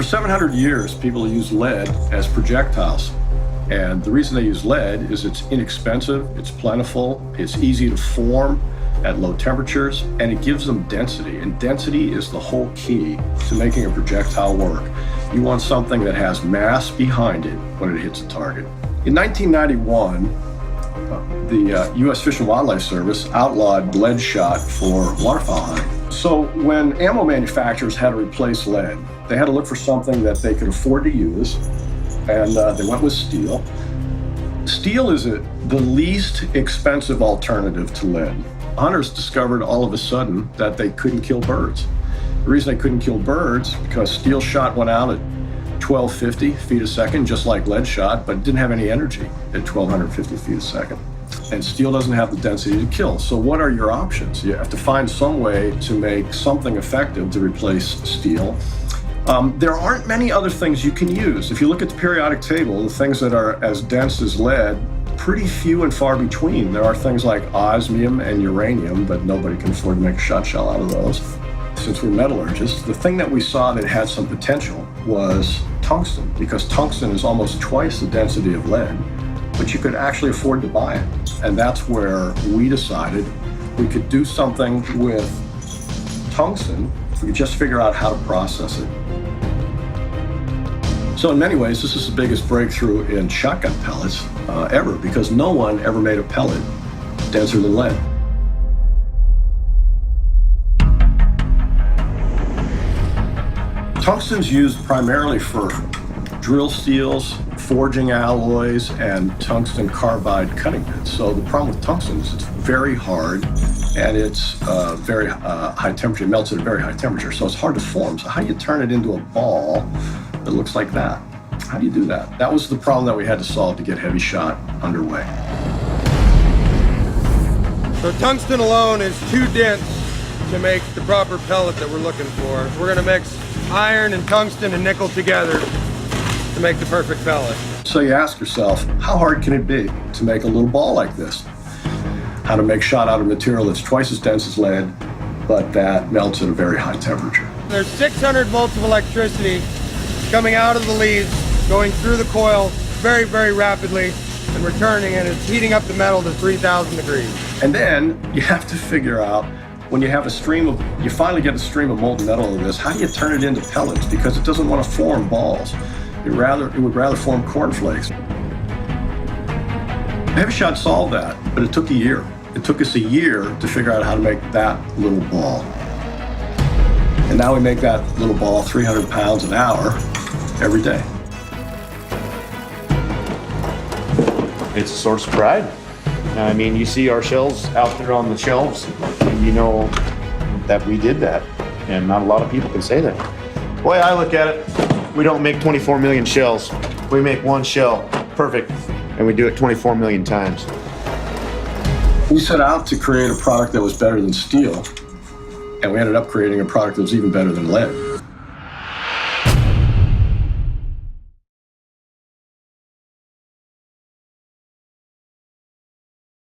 700 years, people use lead as projectiles. And the reason they use lead is it's inexpensive, it's plentiful, it's easy to form at low temperatures, and it gives them density. And density is the whole key to making a projectile work. You want something that has mass behind it when it hits a target. In 1991, the U.S. Fish and Wildlife Service outlawed lead shot for waterfowl hunting. So when ammo manufacturers had to replace lead, they had to look for something that they could afford to use, and they went with steel. Steel is the least expensive alternative to lead. Hunters discovered all of a sudden that they couldn't kill birds. The reason they couldn't kill birds because steel shot went out at 1,250 feet a second, just like lead shot, but it didn't have any energy at 1,250 feet a second. And steel doesn't have the density to kill. So what are your options? You have to find some way to make something effective to replace steel. There aren't many other things you can use. If you look at the periodic table, the things that are as dense as lead, pretty few and far between. There are things like osmium and uranium, but nobody can afford to make a shot shell out of those. Since we're metallurgists, the thing that we saw that had some potential was tungsten, because tungsten is almost twice the density of lead, but you could actually afford to buy it. And that's where we decided we could do something with tungsten if we could just figure out how to process it. So in many ways, this is the biggest breakthrough in shotgun pellets ever, because no one ever made a pellet denser than lead. Tungsten's used primarily for drill steels, forging alloys, and tungsten carbide cutting bits. So the problem with tungsten is it's very hard and it's very high temperature. It melts at a very high temperature, so it's hard to form. So how do you turn it into a ball that looks like that? How do you do that? That was the problem that we had to solve to get HEVI-Shot underway. So tungsten alone is too dense to make the proper pellet that we're looking for. We're going to mix iron and tungsten and nickel together to make the perfect pellet. So you ask yourself, how hard can it be to make a little ball like this? How to make shot out of material that's twice as dense as lead, but that melts at a very high temperature. There's 600 volts of electricity coming out of the leads, going through the coil very, very rapidly and returning, and it's heating up the metal to 3,000 degrees. And then you have to figure out, when you have a stream of, you finally get a stream of molten metal in this, how do you turn it into pellets? Because it doesn't want to form balls. It would rather form cornflakes. HEVI-Shot solved that, but it took a year. It took us a year to figure out how to make that little ball. And now we make that little ball 300 pounds an hour every day. It's a source of pride. I mean, you see our shells out there on the shelves, and you know that we did that. And not a lot of people can say that. The way I look at it, we don't make 24 million shells. We make one shell perfect, and we do it 24 million times. We set out to create a product that was better than steel, and we ended up creating a product that was even better than lead.